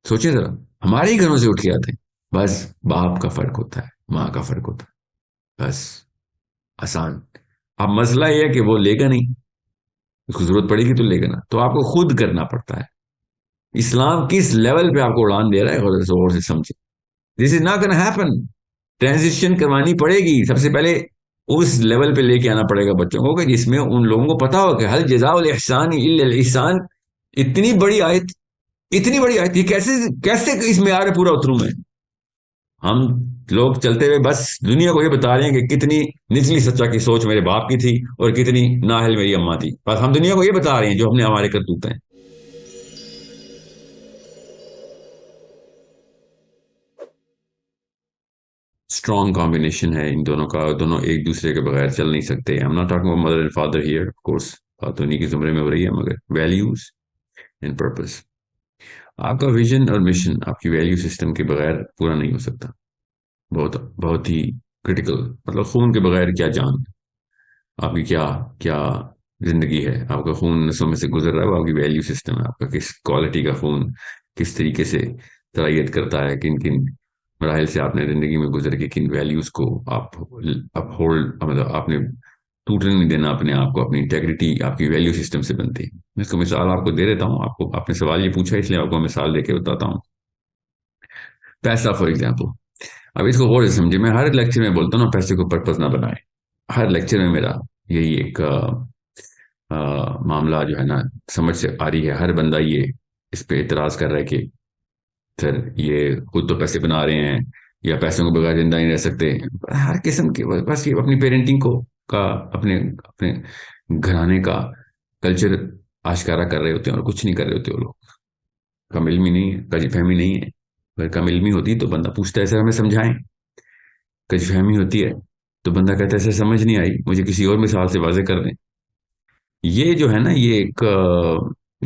सोचिए जरा, हमारे ही घरों से उठ के आते हैं। बस बाप का फर्क होता है, माँ का फर्क होता है, बस। आसान। अब मसला यह है कि वो लेगा नहीं, उसको जरूरत पड़ेगी तो लेगा ना, तो आपको खुद करना पड़ता है। इस्लाम किस लेवल पे आपको उड़ान दे रहा है, गौर से समझे। This is not gonna happen. Transition करवानी पड़ेगी सबसे पहले। उस लेवल पे लेके आना पड़ेगा बच्चों को कि जिसमें उन लोगों को पता हो कि हल जजाउल इहसान इल्लल इहसान। इतनी बड़ी आयत, इतनी बड़ी आयत, ये कैसे कैसे इस मेयार पूरा उतरूं मैं। हम लोग चलते हुए बस दुनिया को ये बता रहे हैं कि कितनी निचली सच्चा की सोच मेरे बाप की थी और कितनी नाहल मेरी अम्मा थी। बस हम दुनिया को ये बता रहे हैं जो हमने हमारे करतूत हैं। स्ट्रॉन्ग कॉम्बिनेशन है इन दोनों का, दोनों एक दूसरे के बगैर चल नहीं सकते। I am not talking about mother and father here, of course. बात तो उन्हीं की जुमरे में हो रही है, मगर वैल्यूज एंड पर्पस। आपका विजन और मिशन आपकी वैल्यू सिस्टम के बगैर पूरा नहीं हो सकता। बहुत बहुत ही क्रिटिकल। मतलब खून के बगैर क्या जान, आपकी क्या क्या जिंदगी है। आपका खून नसों में से गुजर रहा है, वो आपकी वैल्यू सिस्टम है। आपका किस क्वालिटी का खून किस तरीके से तरायत करता है, किन किन मराहल से आपने जिंदगी में गुजर के किन वैल्यूज को आप अपहोल्ड, मतलब आपने टूटने नहीं देना अपने आप को। अपनी इंटेग्रिटी आपकी वैल्यू सिस्टम से बनती है। मैं इसको मिसाल आपको दे देता हूँ। आपको आपने सवाल ये पूछा इसलिए आपको मिसाल देके बताता हूँ। पैसा फॉर एग्जाम्पल। अब इसको गौर से समझे। मैं हर लेक्चर में बोलता हूँ ना, पैसे को पर्पज ना बनाए। हर लेक्चर में मेरा यही एक मामला जो है ना, समझ से आ रही है। हर बंदा ये इस पे एतराज कर रहा है कि सर ये खुद तो पैसे बना रहे हैं, या पैसों के बगैर जिंदा नहीं रह सकते। हर किस्म के बस ये अपनी पेरेंटिंग को का अपने अपने घराने का कल्चर आश्कारा कर रहे होते हैं और कुछ नहीं कर रहे होते वो लोग। कम इल्मी नहीं है, कजी फहमी नहीं है। अगर कम इल्मी होती तो बंदा पूछता है सर हमें समझाएं। कजी फहमी होती है तो बंदा कहता है सर समझ नहीं आई, मुझे किसी और मिसाल से वाजे कर दें। ये जो है ना, ये एक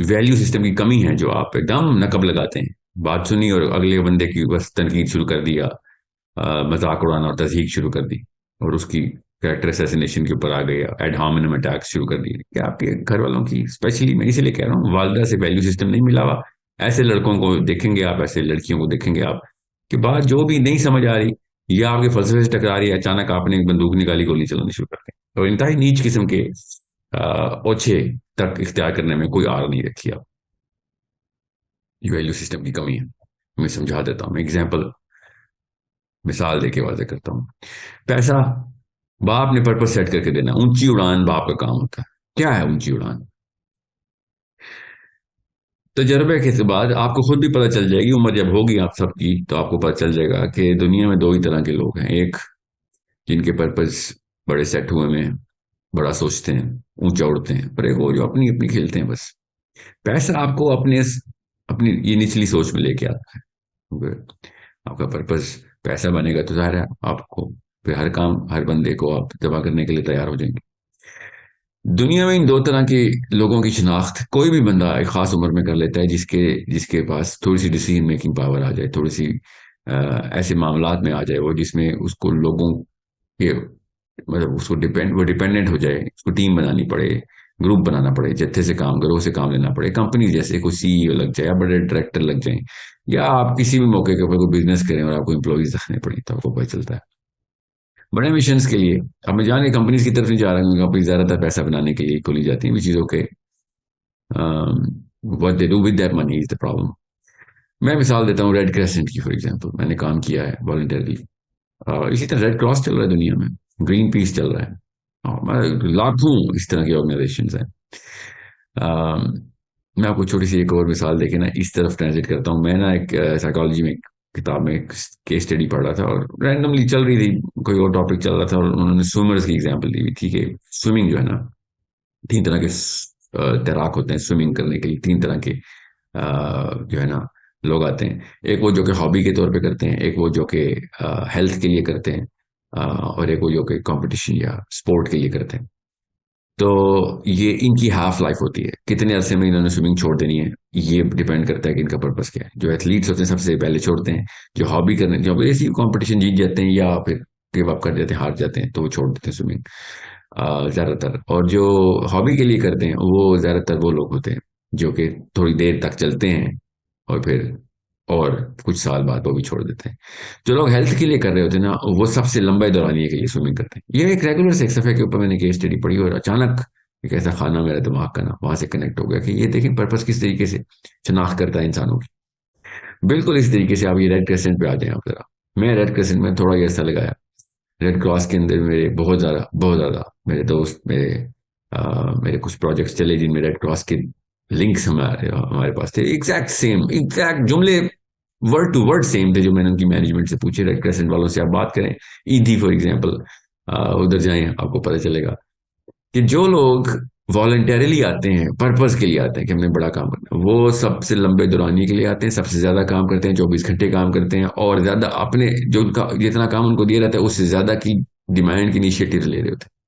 वैल्यू सिस्टम की कमी है जो आप एकदम नकब लगाते हैं। बात सुनी और अगले बंदे की बस तनकीद शुरू कर दिया, मजाक उड़ाना और तजहीक शुरू कर दी, और उसकी कैरेक्टर असैसिनेशन के ऊपर आ गए, एड होमिनम अटैक्स शुरू कर दिए। क्या आपके घर वालों की, स्पेशली मैं इसीलिए कह रहा हूँ, वालदा से वैल्यू सिस्टम नहीं मिला हुआ। ऐसे लड़कों को देखेंगे आप, ऐसे लड़कियों को देखेंगे आप कि बात जो भी नहीं समझ आ रही या आपके फलसफे से टकरा रही है, अचानक आपने एक बंदूक निकाली, गोली चलानी शुरू कर दी। और इंतहाई नीच किस्म के ओछे तक इख्तियार करने में कोई आर नहीं रखी आप। ये वैल्यू सिस्टम की कमी है। मैं समझा देता हूँ, मैं एग्जाम्पल मिसाल देके वाजे करता हूँ। पैसा बाप ने पर्पस सेट करके देना। ऊंची उड़ान बाप का काम होता है। क्या है ऊंची उड़ान? तजर्बे के बाद आपको खुद भी पता चल जाएगी, उम्र जब होगी आप सबकी तो आपको पता चल जाएगा कि दुनिया में दो ही तरह के लोग हैं। एक जिनके पर्पस बड़े सेट हुए में बड़ा सोचते हैं, ऊंचा उड़ते हैं, पर एक वो जो अपनी अपनी खेलते हैं बस। पैसा आपको अपने अपनी ये निचली सोच में लेके आता है। अगर आपका पर्पस पैसा बनेगा तो जाहिर है आपको फिर हर काम, हर बंदे को आप जमा करने के लिए तैयार हो जाएंगे। दुनिया में इन दो तरह के लोगों की शिनाख्त कोई भी बंदा एक खास उम्र में कर लेता है, जिसके जिसके पास थोड़ी सी डिसीजन मेकिंग पावर आ जाए, थोड़ी सी ऐसे मामलात में आ जाए वो, जिसमें उसको लोगों के, मतलब उसको वो डिपेंडेंट हो जाए, उसको टीम बनानी पड़े, ग्रुप बनाना पड़े, जत्थे से काम, ग्रोह से काम लेना पड़े, कंपनी जैसे कोई सीईओ लग जाए या बड़े डायरेक्टर लग जाए, या आप किसी भी मौके के ऊपर कोई बिजनेस करें और आपको एम्प्लॉयज रखने पड़े, तो आपको पता चलता है। बड़े मिशन के लिए अब मैं जाने कंपनीज की तरफ नहीं जा रहा हूँ। कंपनी ज्यादातर पैसा बनाने के लिए खोली जाती है, चीजों के what they do with that money is the problem. मैं मिसाल देता हूँ रेड क्रेसेंट की फॉर एग्जांपल। मैंने काम किया है वॉलंटियरली। इसी तरह रेड क्रॉस चल रहा है दुनिया में, ग्रीन पीस चल रहा है, लाखों इस तरह की ऑर्गेनाइजेशन हैं। मैं आपको छोटी सी एक और मिसाल देके ना इस तरफ ट्रांजिट करता हूँ। मैं ना एक साइकोलॉजी में एक किताब में एक केस स्टडी पढ़ रहा था, और रैंडमली चल रही थी, कोई और टॉपिक चल रहा था, और उन्होंने स्विमर्स की एग्जांपल दी हुई थी कि स्विमिंग जो है ना, तीन तरह के तैराक होते हैं। स्विमिंग करने के लिए तीन तरह के जो है ना लोग आते हैं। एक वो जो कि हॉबी के तौर पे करते हैं, एक वो जो कि हेल्थ के लिए करते हैं, और एक वो जो कि कंपटीशन या स्पोर्ट के लिए करते हैं। तो ये इनकी हाफ लाइफ होती है, कितने अरसे में इन्होंने स्विमिंग छोड़ देनी है, ये डिपेंड करता है कि इनका पर्पस क्या है। जो एथलीट्स होते हैं सबसे पहले छोड़ते हैं। जो हॉबी करने, जो ऐसी कंपटीशन जीत जाते हैं या फिर गिव अप कर जाते हैं, हार जाते हैं, तो वो छोड़ देते हैं स्विमिंग ज्यादातर। और जो हॉबी के लिए करते हैं वो ज्यादातर वो लोग होते हैं जो कि थोड़ी देर तक चलते हैं और फिर और कुछ साल बाद वो भी छोड़ देते हैं। जो लोग हेल्थ के लिए कर रहे होते हैं ना, वो सबसे लंबे दौरानिए के लिए स्विमिंग करते हैं। ये एक रेगुलर सेक्स अफेयर के ऊपर मैंने केस स्टडी पढ़ी और अचानक एक ऐसा खाना मेरा दिमाग का ना वहां से कनेक्ट हो गया कि ये देखिए पर्पस किस तरीके से शनाख्त करता है इंसानों की। बिल्कुल इस तरीके से आप ये रेड क्रिसेंट पे आ जाए आप जरा। मैं रेड क्रिसेंट में थोड़ा ऐसा लगाया। रेड क्रॉस के अंदर मेरे बहुत ज्यादा मेरे दोस्त मेरे कुछ प्रोजेक्ट्स चले जिनमें रेड क्रॉस के लिंक्स हमारे हमारे पास थे। एग्जैक्ट सेम एग्जैक्ट जुमले वर्ड टू वर्ड सेम थे जो मैंने उनकी मैनेजमेंट से पूछे। रेड क्रिसेंट वालों से आप बात करें, ईदी फॉर एग्जाम्पल, उधर जाएं आपको पता चलेगा कि जो लोग वॉलंटरली आते हैं, पर्पस के लिए आते हैं कि हमने बड़ा काम करना है, वो सबसे लंबे दौरानिए के लिए आते हैं, सबसे ज्यादा काम करते हैं, 24 घंटे काम करते हैं और ज्यादा अपने जो उनका जितना काम उनको दिया रहता है उससे ज्यादा की डिमांड की इनिशिएटिव ले रहे होते हैं।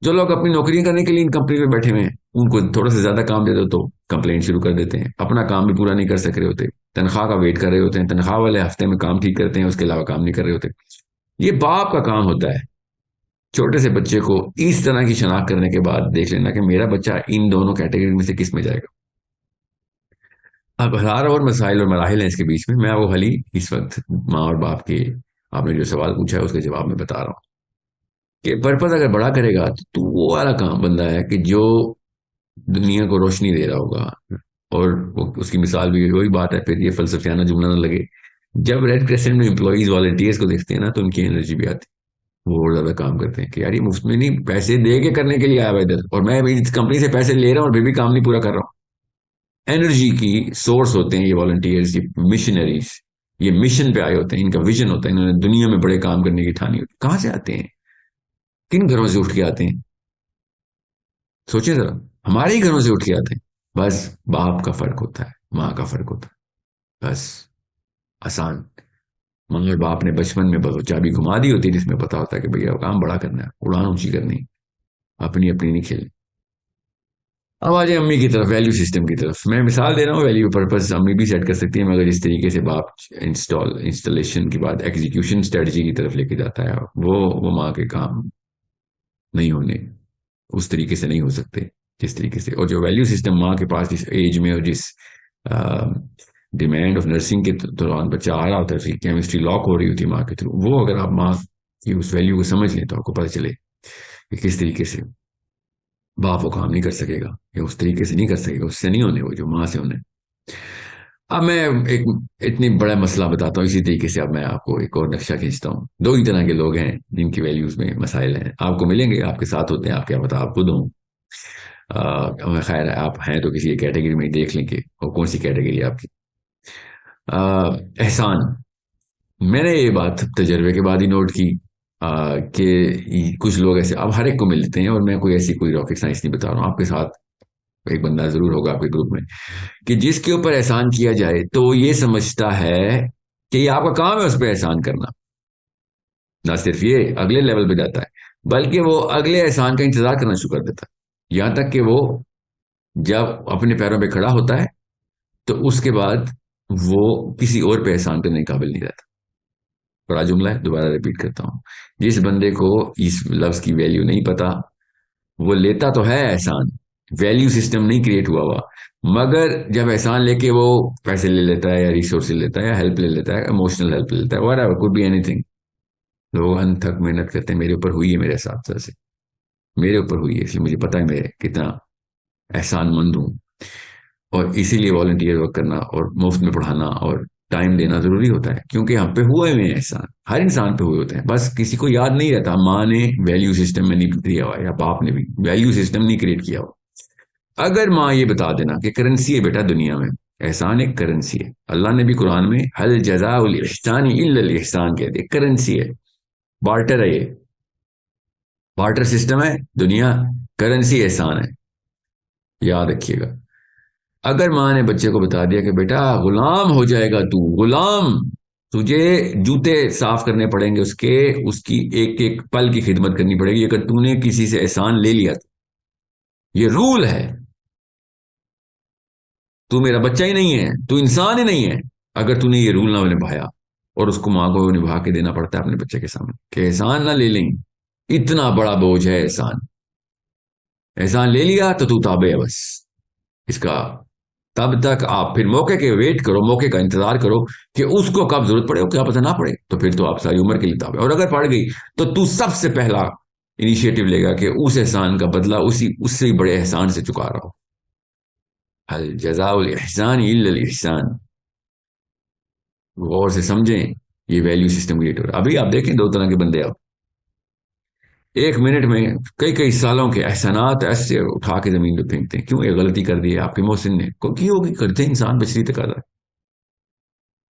जो लोग अपनी नौकरियां करने के लिए इन कंपनी में बैठे हुए हैं उनको थोड़ा सा ज्यादा काम दे दो तो कंप्लेंट शुरू कर देते हैं, अपना काम भी पूरा नहीं कर सक रहे होते, तनख्वाह का वेट कर रहे होते हैं, तनख्वाह वाले हफ्ते में काम ठीक करते हैं, उसके अलावा काम नहीं कर रहे होते। ये बाप का काम होता है छोटे से बच्चे को इस तरह की शनाख्त करने के बाद देख लेना कि मेरा बच्चा इन दोनों कैटेगरी में से किस में जाएगा। अब हजार और मसाइल और मराहिल हैं इसके बीच में, मैं वो हली इस वक्त माँ और बाप के आपने जो सवाल पूछा है उसके जवाब में बता रहा हूँ कि पर्पज अगर बड़ा करेगा तो वो वाला काम बंदा है कि जो दुनिया को रोशनी दे रहा होगा। और उसकी मिसाल भी वही बात है, फिर ये फलसफियाना जुमला ना लगे, जब रेड क्रिसेंट में एम्प्लॉइज वॉलंटियर्स को देखते हैं ना तो उनकी एनर्जी भी आती है, वो और ज्यादा काम करते हैं कि यार ये मुफ्त में नहीं, पैसे दे के करने के लिए आया हुआ इधर और मैं इस कंपनी से पैसे ले रहा हूँ और फिर भी काम नहीं पूरा कर रहा हूँ। एनर्जी की सोर्स होते हैं ये वॉलंटियर्स, ये मिशनरीज, ये मिशन पे आए होते हैं, इनका विजन होता है, इन्होंने दुनिया में बड़े काम करने की ठानी होती है। कहां से आते हैं, किन घरों से उठ के आते हैं, सोचिए जरा। हमारे ही घरों से उठ के आते हैं। बस बाप का फर्क होता है, माँ का फर्क होता है, बस आसान। माँ और बाप ने बचपन में बस चाबी घुमा दी होती है जिसमें पता होता है कि भैया काम बड़ा करना है, उड़ान ऊंची करनी, अपनी अपनी नहीं खेलनी। अब आ जाए अम्मी की तरफ, वैल्यू सिस्टम की तरफ। मैं मिसाल दे रहा हूँ, वैल्यू पर्पस अम्मी भी सेट कर सकती है मगर इस तरीके से बाप इंस्टॉलेशन के बाद एग्जीक्यूशन स्ट्रेटजी की तरफ लेके जाता है। वो माँ के काम नहीं होने उस तरीके से नहीं हो सकते जिस तरीके से, और जो वैल्यू सिस्टम माँ के पास जिस एज में और जिस डिमांड ऑफ नर्सिंग के दौरान बच्चा आ रहा होता है, उसकी केमिस्ट्री लॉक हो रही होती है माँ के थ्रू, वो अगर आप माँ की उस वैल्यू को समझ लें तो आपको पता चले कि किस तरीके से बाप वो काम नहीं कर सकेगा या उस तरीके से नहीं कर सकेगा, उससे नहीं होने वो जो माँ से होने। अब मैं एक इतनी बड़ा मसला बताता हूँ, इसी तरीके से अब मैं आपको एक और नक्शा खींचता हूँ। दो ही तरह के लोग हैं जिनकी वैल्यूज में मसाइल हैं, आपको मिलेंगे, आपके साथ होते हैं, आप क्या पता आप खुद हों। खैर आप हैं तो किसी कैटेगरी में देख लेंगे और कौन सी कैटेगरी है आपकी। एहसान, मैंने ये बात तजर्बे के बाद ही नोट की कि कुछ लोग ऐसे अब हर एक को मिलते हैं, और मैं कोई रॉकेट साइंस नहीं बता रहा हूँ आपके साथ। एक बंदा जरूर होगा आपके ग्रुप में कि जिसके ऊपर एहसान किया जाए तो वो ये समझता है कि ये आपका काम है उस पर एहसान करना। ना सिर्फ ये अगले लेवल पे जाता है बल्कि वो अगले एहसान का इंतजार करना शुरू कर देता है, यहां तक कि वो जब अपने पैरों पे खड़ा होता है तो उसके बाद वो किसी और पे एहसान करने के काबिल नहीं रहता। बड़ा जुमला है, दोबारा रिपीट करता हूं। जिस बंदे को इस लफ्ज की वैल्यू नहीं पता, वो लेता तो है एहसान, वैल्यू सिस्टम नहीं क्रिएट हुआ हुआ, मगर जब एहसान लेके वो पैसे ले लेता है या रिसोर्सेज लेता है या हेल्प ले लेता है, इमोशनल हेल्प ले लेता है, व्हाटएवर कुड बी एनीथिंग। लोग अनथक मेहनत करते हैं, मेरे ऊपर हुई है, मेरे साथ से मेरे ऊपर हुई है, इसलिए मुझे पता है मैं कितना एहसानमंद हूँ। और इसीलिए वॉलंटियर वर्क करना और मुफ्त में पढ़ाना और टाइम देना जरूरी होता है, क्योंकि हम पे हुए हुए हैं एहसान, हर इंसान पे हुए होते हैं, बस किसी को याद नहीं रहता। माँ ने वैल्यू सिस्टम में नहीं दिया हुआ या बाप ने भी वैल्यू सिस्टम नहीं क्रिएट किया हुआ। अगर माँ ये बता देना कि करेंसी है बेटा दुनिया में, एहसान एक करेंसी है, अल्लाह ने भी कुरान में हल जज़ाउल इहसानी इल्लल इहसान कह दिया, करेंसी है, बार्टर है, ये बार्टर सिस्टम है दुनिया, करेंसी एहसान है, याद रखिएगा। अगर माँ ने बच्चे को बता दिया कि बेटा गुलाम हो जाएगा तू, गुलाम, तुझे जूते साफ करने पड़ेंगे उसके, उसकी एक एक पल की खिदमत करनी पड़ेगी अगर तूने किसी से एहसान ले लिया तो, ये रूल है, तू मेरा बच्चा ही नहीं है, तू इंसान ही नहीं है अगर तूने ये रूल ना निभाया। और उसको माँ को निभा के देना पड़ता है अपने बच्चे के सामने कि एहसान ना ले लें, इतना बड़ा बोझ है एहसान, एहसान ले लिया तो तू ताबे है बस इसका, तब तक आप फिर मौके के वेट करो, मौके का इंतजार करो कि उसको कब जरूरत पड़े, क्या पता ना पड़े, तो फिर तो आप सारी उम्र के लिए ताब है। और अगर पड़ गई तो तू सबसे पहला इनिशिएटिव लेगा कि उस एहसान का बदला उसी उससे भी बड़े एहसान से चुका रहा हो। हल जजाउल एहसान इल्लल एहसान। गौर से समझें, ये वैल्यू सिस्टम क्रिएट हो रहा है। अभी आप देखें दो तरह के बंदे, आप एक मिनट में कई कई सालों के एहसानात ऐसे उठा के जमीन पे फेंकते हैं। क्यों? ये गलती कर दी है आपके मोहसिन ने, को की होगी, करते हैं, इंसान बशरी तकाजा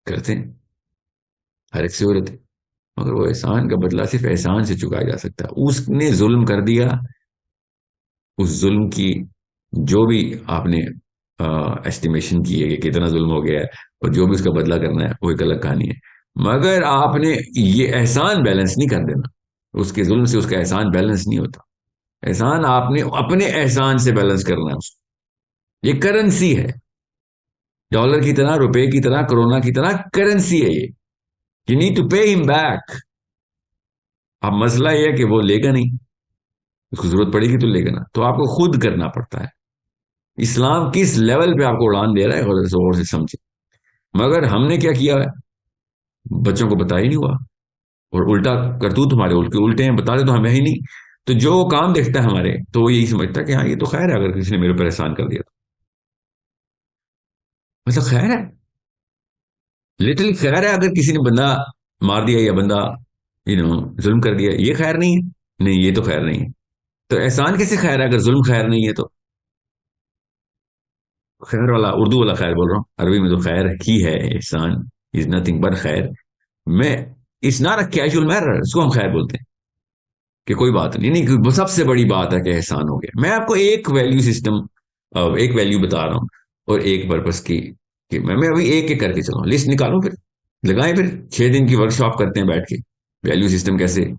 करते हैं, हर एक सूरत है। मगर वो एहसान का बदला सिर्फ एहसान से चुकाया जा सकता है। उसने जुल्म कर दिया, उस जुल्म की जो भी आपने एस्टिमेशन की है कि कितना जुल्म हो गया है, और जो भी उसका बदला करना है वो एक अलग कहानी है। मगर आपने ये एहसान बैलेंस नहीं कर देना, उसके जुल्म से उसका एहसान बैलेंस नहीं होता। एहसान आपने अपने एहसान से बैलेंस करना है उसको। ये करेंसी है, डॉलर की तरह, रुपए की तरह, कोरोना की तरह करेंसी है ये। You need to pay him back. अब मसला यह है कि वो लेगा नहीं, उसको जरूरत पड़ेगी तो लेगा ना, तो आपको खुद करना पड़ता है। इस्लाम किस लेवल पे आपको उड़ान दे रहा है, गौर से समझे। मगर हमने क्या किया है, बच्चों को बताया ही नहीं हुआ, और उल्टा करतूत हमारे उल्टे उल्टे हैं, बताते तो हमें ही नहीं। तो जो काम देखता है हमारे, तो वो यही समझता है कि हाँ ये तो खैर है, अगर किसी ने मेरे ऊपर एहसान कर दिया तो मतलब खैर है, लिटरली खैर है। अगर किसी ने बंदा मार दिया या बंदा जुल्म कर दिया, ये खैर नहीं है। नहीं, ये तो खैर नहीं है। तो एहसान कैसे खैर है अगर जुल्म खैर नहीं है? तो खैर वाला, उर्दू वाला खैर बोल रहा हूँ, अरबी में तो खैर ही है, एहसान इज नथिंग बट खैर। मैं, it's not a casual matter, इसको हम खैर बोलते हैं कि कोई बात नहीं, नहीं वो सबसे बड़ी बात है कि एहसान हो गया। मैं आपको एक वैल्यू सिस्टम, एक वैल्यू बता रहा हूँ, और एक पर्पस की, कि मैं अभी एक एक करके चलाऊं, लिस्ट निकालूं, फिर लगाएं, फिर 6 दिन की वर्कशॉप करते हैं बैठ के, वैल्यू सिस्टम कैसे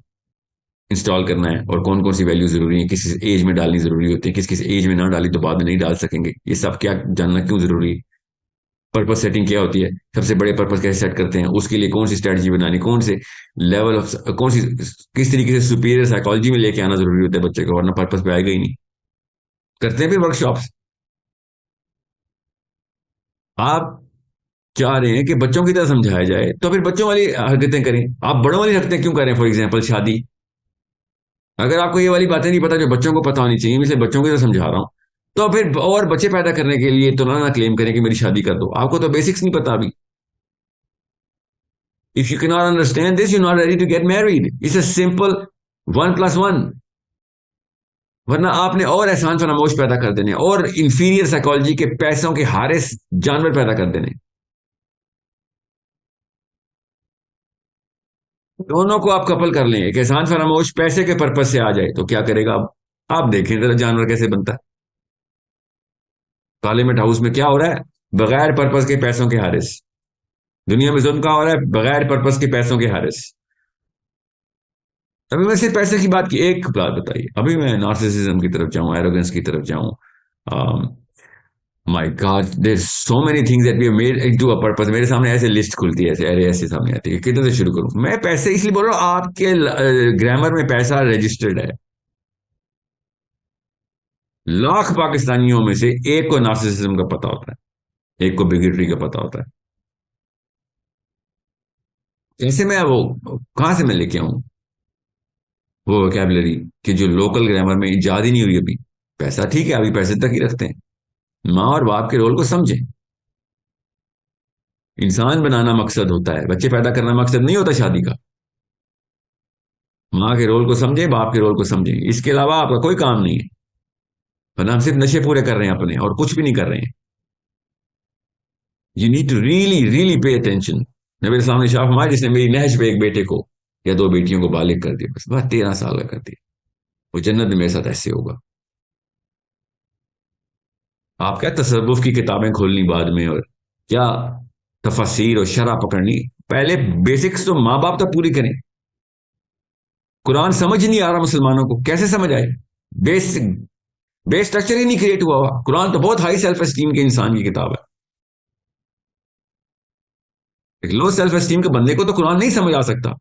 इंस्टॉल करना है, और कौन कौन सी वैल्यू जरूरी है, किस किस एज में डालनी जरूरी होती है, किस किस एज में ना डाली तो बाद में नहीं डाल सकेंगे, ये सब क्या जानना क्यों जरूरी है। पर्पस सेटिंग क्या होती है, सबसे बड़े पर्पस कैसे सेट करते हैं, उसके लिए कौन सी स्ट्रेटजी बनानी, कौन से लेवल ऑफ, कौन सी, किस तरीके से सुपीरियर साइकोलॉजी में लेके आना जरूरी होता है बच्चे को, वरना पर्पस पे आएगा ही नहीं। करते हैं भी वर्कशॉप्स। आप चाह रहे हैं कि बच्चों की तरह समझाया जाए, तो फिर बच्चों वाली हरकतें करें। आप बड़ों वाली हरकतें क्यों करें? फॉर एग्जाम्पल शादी, अगर आपको ये वाली बातें नहीं पता जो बच्चों को पता होनी चाहिए, मैं इसे बच्चों की तरह समझा रहा हूं, तो फिर और बच्चे पैदा करने के लिए तो ना क्लेम करें कि मेरी शादी कर दो, आपको तो बेसिक्स नहीं पता अभी। If you cannot understand this, you're not ready to get married. It's a simple 1+1। वरना आपने और एहसान फरामोश पैदा कर देने, और इंफीरियर साइकोलॉजी के पैसों के हारिस जानवर पैदा कर देने। दोनों को आप कपल कर लें, एक एहसान फरामोश पैसे के पर्पज से आ जाए तो क्या करेगा आप देखें जरा जानवर कैसे बनता है। पार्लियामेंट हाउस में क्या हो रहा है? बगैर पर्पज के पैसों के हारिस। दुनिया में जुल्म कहाँ हो रहा है? बगैर पर्पज के पैसों के हारिस। अभी मैं सिर्फ पैसे की बात की, एक बात बताइए, अभी मैं नार्सिसिज्म की तरफ जाऊं, एरोगेंस की तरफ जाऊं, my God there so many things that we have made into a purpose. मेरे सामने ऐसे लिस्ट खुलती है, ऐसे अरे ऐसे सामने आती है, किधर से शुरू करूं? मैं पैसे इसलिए बोल रहा हूं, आपके ग्रामर में पैसा रजिस्टर्ड है। लाख पाकिस्तानियों में से एक को नार्सिसिज्म का पता होता है, एक को बिगेटरी का पता होता है। कैसे मैं वो, कहां से मैं लेके आऊं वो वोकेबलरी कि जो लोकल ग्रामर में इजाद ही नहीं हुई अभी? पैसा ठीक है, अभी पैसे तक ही रखते हैं। माँ और बाप के रोल को समझें। इंसान बनाना मकसद होता है, बच्चे पैदा करना मकसद नहीं होता शादी का। माँ के रोल को समझें, बाप के रोल को समझें, इसके अलावा आपका कोई काम नहीं है। वरना हम सिर्फ नशे पूरे कर रहे हैं अपने, और कुछ भी नहीं कर रहे हैं। You need to really really pay attention. नबी इस्लाम ने शाह फरमाया, जिसने मेरी नहज पे एक बेटे को या दो बेटियों को बालिग कर दिया, बस 13 साल का कर दिया, वो जन्नत में मेरे साथ ऐसे होगा। आप क्या तसव्वुफ की किताबें खोलनी बाद में, और क्या तफसीर और शरह पकड़नी? पहले बेसिक्स तो माँ बाप तक पूरी करें। कुरान समझ नहीं आ रहा मुसलमानों को, कैसे समझ आए? बेस बेस स्ट्रक्चर ही नहीं क्रिएट हुआ हुआ। कुरान तो बहुत हाई सेल्फ एस्टीम के इंसान की किताब है। एक लो सेल्फ एस्टीम के बंदे को तो कुरान नहीं समझ आ सकता।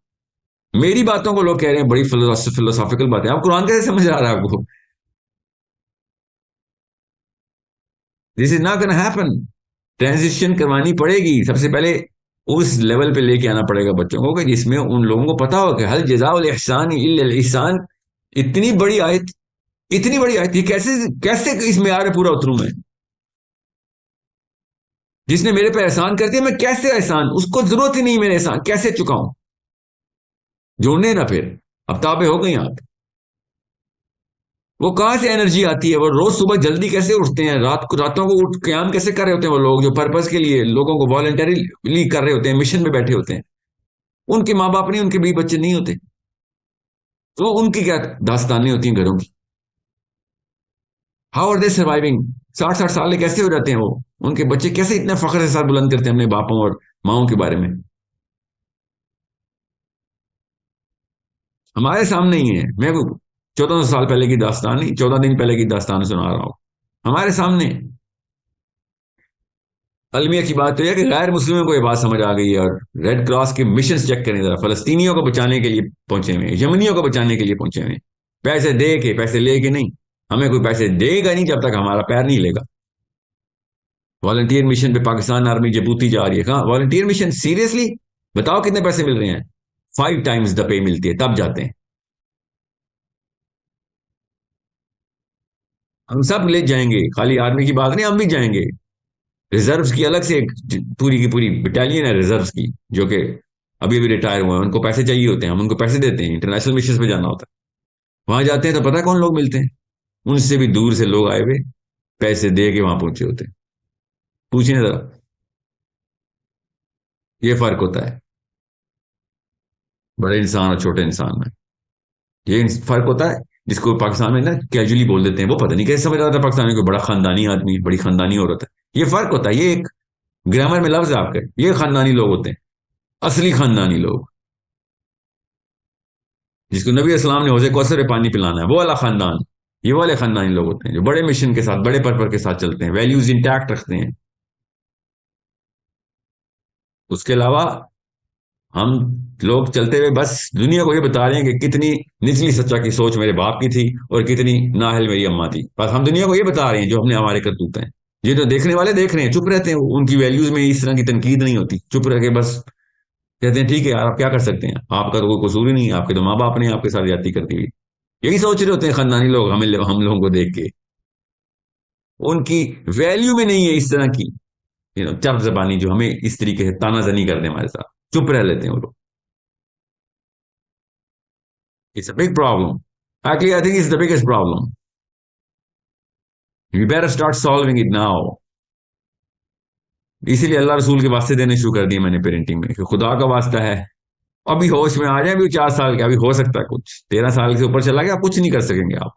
मेरी बातों को लोग कह रहे हैं बड़ी फिलोसॉफिकल बातें, आप कुरान कैसे समझ आ रहा है आपको? This is not gonna happen. Transition करवानी पड़ेगी सबसे पहले, उस लेवल पे लेके आना पड़ेगा बच्चों को कि जिसमें उन लोगों को पता हो कि हल जज़ाउल इहसान इल्लल इहसान। इतनी बड़ी आयत, इतनी बड़ी आयत, ये कैसे कैसे इस मेयार में पूरा उतरूं मैं? जिसने मेरे पे एहसान कर दिया, मैं कैसे एहसान, उसको जरूरत ही नहीं मेरे एहसान, कैसे चुकाऊं? जोड़ने ना फिर, अब ताबे हो गई आप। वो कहां से एनर्जी आती है? वो रोज सुबह जल्दी कैसे उठते हैं, रातों को उठ क्याम कैसे कर रहे होते हैं वो लोग जो पर्पस के लिए लोगों को वॉलंटरीली कर रहे होते हैं, मिशन पे बैठे होते हैं। उनके माँ बाप नहीं, उनके बीवी बच्चे नहीं होते, तो उनकी क्या दास्तानें होती हैं घरों की? How are they surviving? 60-60 साल कैसे हो जाते हैं वो? उनके बच्चे कैसे इतना फख्र के साथ बुलंद करते हैं अपने बापों और माओं के बारे में? हमारे सामने ही है। मैं 1400 साल पहले की दास्तान नहीं, 14 दिन पहले की दास्तान सुना रहा हूं, हमारे सामने। अलमिया की बात तो यह कि गैर मुस्लिमों को यह बात समझ आ गई है, और रेड क्रॉस के मिशन चेक करें जरा, फलस्तीनियों को बचाने के लिए पहुंचे हुए, यमनियों को बचाने के लिए पहुंचे हुए। पैसे दे के, पैसे ले के नहीं। हमें कोई पैसे देगा नहीं जब तक हमारा पैर नहीं लेगा। वॉलंटियर मिशन पे पाकिस्तान आर्मी जबूती जा रही है। कहाँ वॉलंटियर मिशन? सीरियसली बताओ कितने पैसे मिल रहे हैं? 5 टाइम्स द पे मिलती है, तब जाते हैं। हम सब ले जाएंगे, खाली आर्मी की बात नहीं, हम भी जाएंगे। रिजर्व्स की अलग से एक पूरी की पूरी बटालियन है रिजर्व्स की, जो कि अभी अभी रिटायर हुए हैं, उनको पैसे चाहिए होते हैं, हम उनको पैसे देते हैं। इंटरनेशनल मिशन पे जाना होता है, वहां जाते हैं तो पता कौन लोग मिलते हैं? उनसे भी दूर से लोग आए हुए, पैसे दे के वहां पहुंचे होते हैं। पूछें जरा, ये फर्क होता है बड़े इंसान और छोटे इंसान में। ये फर्क होता है जिसको पाकिस्तान में ना कैजुअली बोल देते हैं, वो पता नहीं कैसे समझ आता है पाकिस्तान में कोई बड़ा खानदानी आदमी, बड़ी खानदानी औरत है। ये फर्क होता है, ये एक ग्रामर में लफ्ज है आपके, ये खानदानी लोग होते हैं, असली खानदानी लोग, जिसको नबी अस्सलाम ने हौज़े कौसर में पानी पिलाना है, वो वाला खानदान। ये वाले खानदानी लोग होते हैं जो बड़े मिशन के साथ, बड़े पर्पज के साथ चलते हैं, वैल्यूज इंटैक्ट रखते हैं। उसके अलावा हम लोग चलते हुए बस दुनिया को ये बता रहे हैं कि कितनी निचली सच्चा की सोच मेरे बाप की थी और कितनी नाहल मेरी अम्मा थी। बस हम दुनिया को ये बता रहे हैं जो हमने हमारे करतूत हैं। ये तो देखने वाले देख रहे हैं, चुप रहते हैं, उनकी वैल्यूज में इस तरह की तनकीद नहीं होती, चुप रह के बस कहते हैं ठीक है यार, आप क्या कर सकते हैं, आपका तो कोई कसूर ही नहीं, आपके तो माँ बाप ने आपके साथ ज्यादती करती हुई। यही सोच रहे होते हैं खानदानी लोग, हम लोगों को देख के। उनकी वैल्यू में नहीं है इस तरह की चप जबानी जो हमें इस तरीके से तानाजनी करते हैं हमारे साथ, चुप रह लेते हैं वो लोग। It's a big problem. Actually I think it's the biggest problem. We better start solving it now. इसीलिए अल्लाह रसूल के वास्ते देने शुरू कर दिए मैंने पेरेंटिंग में, कि खुदा का वास्ता है, अभी होश में आ जाए, अभी 4 साल के, अभी हो सकता है कुछ, 13 साल से ऊपर चला गया कुछ नहीं कर सकेंगे आप।